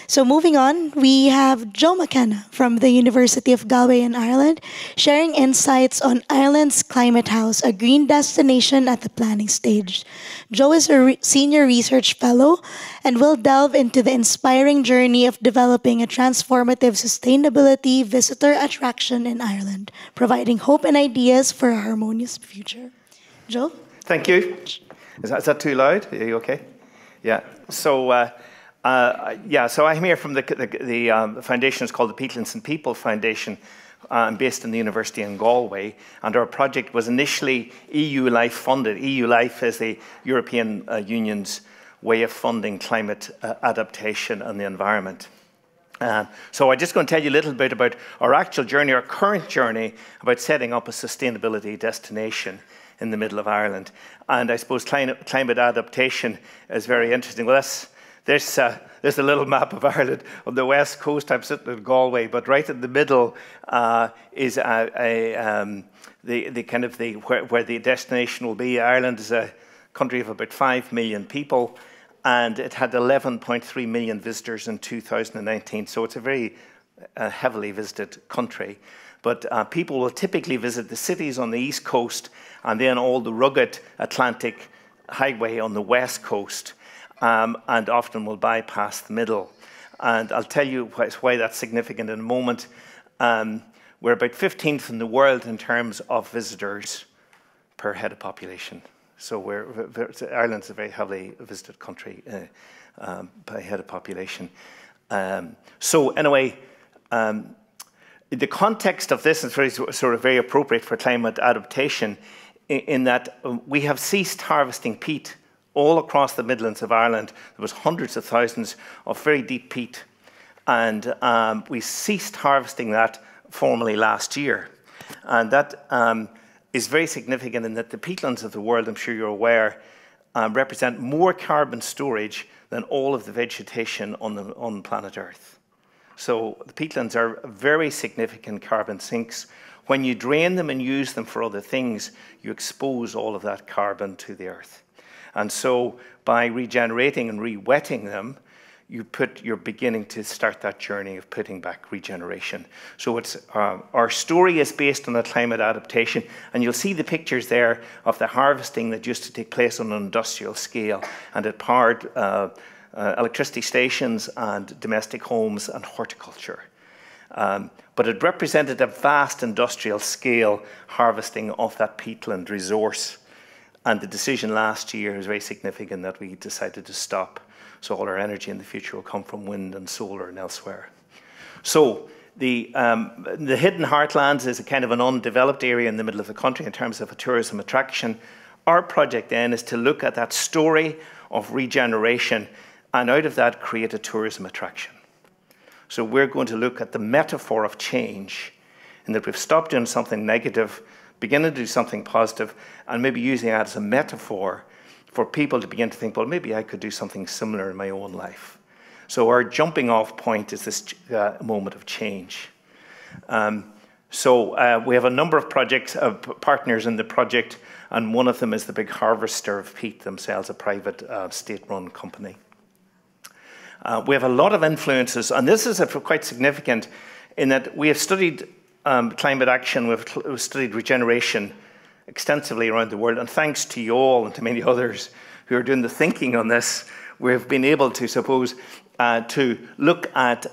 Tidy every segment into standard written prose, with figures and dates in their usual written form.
So moving on, we have Joe McKenna from the University of Galway in Ireland, sharing insights on Ireland's Climate House, a green destination at the planning stage. Joe is a senior research fellow and will delve into the inspiring journey of developing a transformative sustainability visitor attraction in Ireland, providing hope and ideas for a harmonious future. Joe? Thank you. Is that too loud? Are you okay? Yeah. So I'm here from the foundation. It's called the Peatlands and People Foundation. I'm based in the University in Galway, and our project was initially EU Life funded. EU Life is the European Union's way of funding climate adaptation and the environment. So I'm just going to tell you a little bit about our actual journey, our current journey, about setting up a sustainability destination in the middle of Ireland. And I suppose climate adaptation is very interesting. Well, there's a little map of Ireland. On the west coast, I'm sitting in Galway, but right in the middle is where the destination will be. Ireland is a country of about 5 million people, and it had 11.3 million visitors in 2019. So it's a very heavily visited country. But people will typically visit the cities on the east coast and then all the rugged Atlantic highway on the west coast. And often will bypass the middle. And I'll tell you why that's significant in a moment. We're about 15th in the world in terms of visitors per head of population. So Ireland's a very heavily visited country by head of population. So anyway, the context of this is very appropriate for climate adaptation in that we have ceased harvesting peat. All across the Midlands of Ireland, there was hundreds of thousands of very deep peat. And we ceased harvesting that formally last year. And that is very significant in that the peatlands of the world, I'm sure you're aware, represent more carbon storage than all of the vegetation on planet Earth. So the peatlands are very significant carbon sinks. When you drain them and use them for other things, you expose all of that carbon to the Earth. And so by regenerating and re-wetting them, you're beginning to start that journey of putting back regeneration. So our story is based on the climate adaptation, and you'll see the pictures there of the harvesting that used to take place on an industrial scale, and it powered electricity stations and domestic homes and horticulture. But it represented a vast industrial scale harvesting of that peatland resource. And the decision last year is very significant that we decided to stop. So all our energy in the future will come from wind and solar and elsewhere. So the hidden heartlands is a kind of an undeveloped area in the middle of the country in terms of a tourism attraction. Our project then is to look at that story of regeneration and out of that create a tourism attraction. So we're going to look at the metaphor of change in that we've stopped doing something negative, beginning to do something positive, and maybe using that as a metaphor for people to begin to think, well, maybe I could do something similar in my own life. So our jumping off point is this moment of change. We have a number of projects, partners in the project, and one of them is the big harvester of peat themselves, a private state-run company. We have a lot of influences, and this is quite significant in that we have studied climate action, we've studied regeneration extensively around the world, and thanks to you all and to many others who are doing the thinking on this, we've been able to, to look at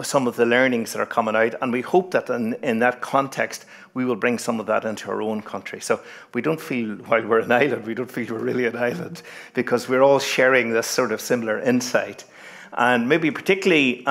some of the learnings that are coming out, and we hope that in that context we will bring some of that into our own country. So we don't feel, while we're an island, we don't feel we're really an island, because we're all sharing this sort of similar insight. And maybe particularly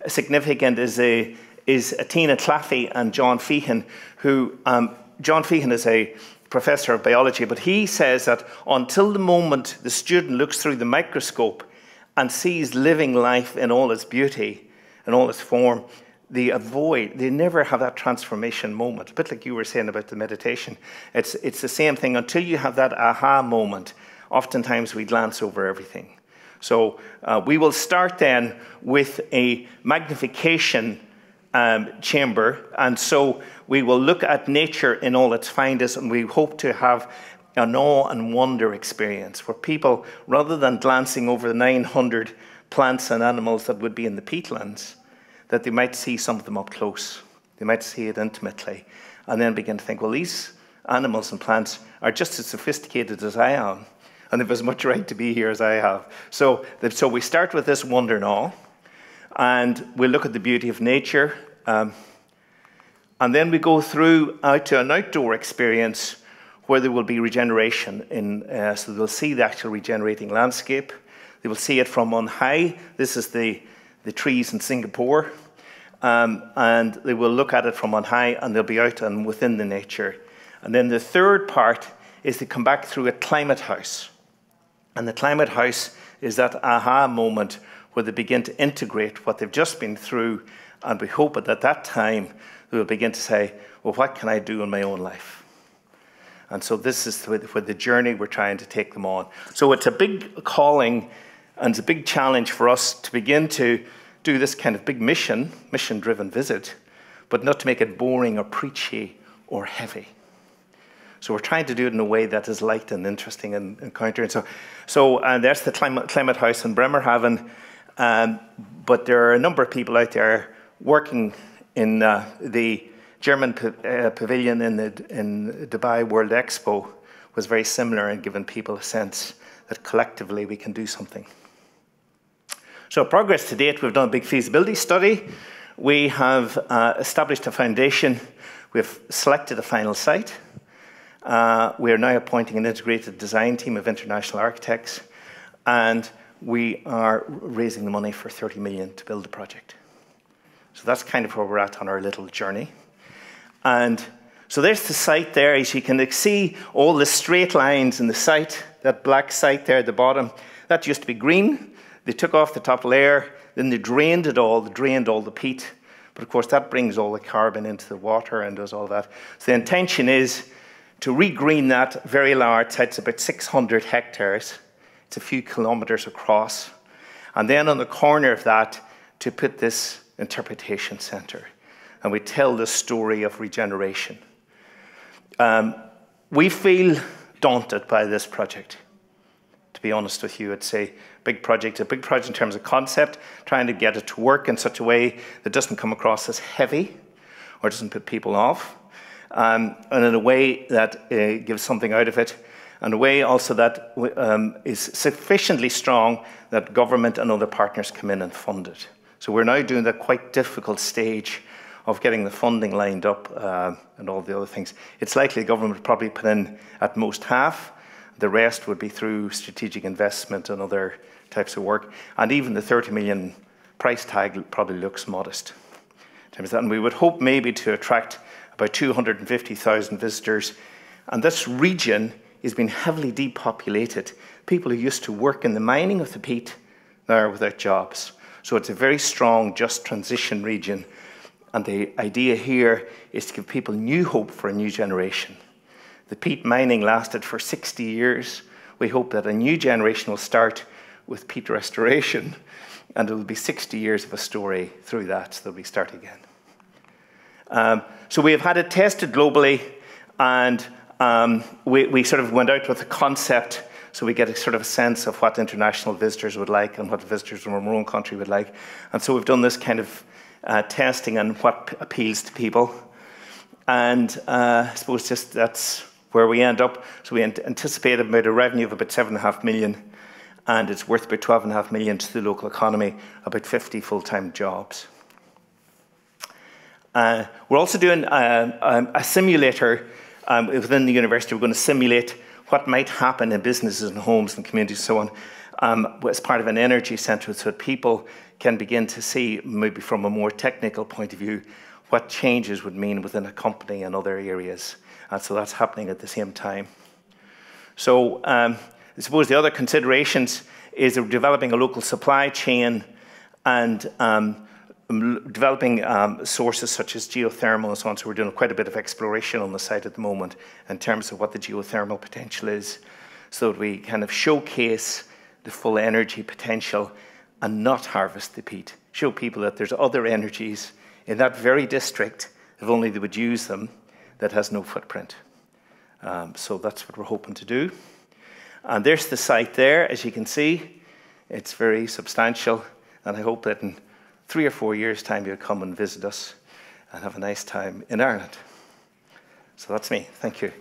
significant is Tina Claffey and John Feehan, who, John Feehan is a professor of biology, but he says that until the moment the student looks through the microscope and sees living life in all its beauty and all its form, they never have that transformation moment. A bit like you were saying about the meditation. It's the same thing. Until you have that aha moment, oftentimes we glance over everything. So we will start then with a magnification chamber. And so we will look at nature in all its finest, and we hope to have an awe and wonder experience where people, rather than glancing over the 900 plants and animals that would be in the peatlands, that they might see some of them up close. They might see it intimately, and then begin to think, well, these animals and plants are just as sophisticated as I am, and they've as much right to be here as I have. So we start with this wonder and awe, and we look at the beauty of nature, and then we go through out to an outdoor experience where there will be regeneration. So they'll see the actual regenerating landscape. They will see it from on high. This is the trees in Singapore. And they will look at it from on high, and they'll be out and within the nature. And then the third part is to come back through a climate house. And the climate house is that aha moment where they begin to integrate what they've just been through, and we hope that at that time they will begin to say, well, what can I do in my own life? And so this is where the journey we're trying to take them on. So it's a big calling, and it's a big challenge for us to begin to do this kind of big mission-driven visit, but not to make it boring or preachy or heavy. So we're trying to do it in a way that is light and interesting and encountering. So there's the climate house in Bremerhaven, but there are a number of people out there working in the German pavilion in Dubai World Expo was very similar in giving people a sense that collectively we can do something. So progress to date, we've done a big feasibility study. We have established a foundation. We've selected a final site. We are now appointing an integrated design team of international architects, and we are raising the money for 30 million to build the project. So that's kind of where we're at on our little journey. And so there's the site there. As you can see, all the straight lines in the site, that black site there at the bottom, that used to be green. They took off the top layer, then they drained it all, they drained all the peat. But of course, that brings all the carbon into the water and does all that. So the intention is to regreen that very large site. It's about 600 hectares. It's a few kilometers across. And then on the corner of that, to put this interpretation center. And we tell the story of regeneration. We feel daunted by this project. To be honest with you, it's a big project in terms of concept, trying to get it to work in such a way that doesn't come across as heavy or doesn't put people off, and in a way that gives something out of it, and a way also that is sufficiently strong that government and other partners come in and fund it. So we're now doing that quite difficult stage of getting the funding lined up and all the other things. It's likely the government would probably put in at most half. The rest would be through strategic investment and other types of work. And even the 30 million price tag probably looks modest. And we would hope maybe to attract about 250,000 visitors. And this region is being heavily depopulated. People who used to work in the mining of the peat now are without jobs. So it's a very strong, just transition region. And the idea here is to give people new hope for a new generation. The peat mining lasted for 60 years. We hope that a new generation will start with peat restoration, and it will be 60 years of a story through that, so we start again. So we have had it tested globally, and we sort of went out with a concept, so we get a sort of a sense of what international visitors would like and what visitors from our own country would like. And so we've done this kind of testing on what appeals to people. And I suppose just that's where we end up. So we anticipate about a revenue of about 7.5 million, and it's worth about 12.5 million to the local economy, about 50 full-time jobs. We're also doing a simulator within the university. We're going to simulate what might happen in businesses and homes and communities and so on as part of an energy centre, so that people can begin to see, maybe from a more technical point of view, what changes would mean within a company and other areas. And so that's happening at the same time. So I suppose the other considerations is developing a local supply chain and developing sources such as geothermal and so on. So we're doing quite a bit of exploration on the site at the moment in terms of what the geothermal potential is, so that we kind of showcase the full energy potential and not harvest the peat. Show people that there's other energies in that very district, if only they would use them, that has no footprint. So that's what we're hoping to do. And there's the site there, as you can see. It's very substantial, and I hope that in 3 or 4 years' time you'll come and visit us and have a nice time in Ireland. So that's me. Thank you.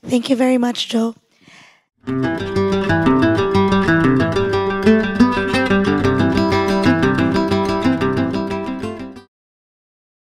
Thank you very much, Joe.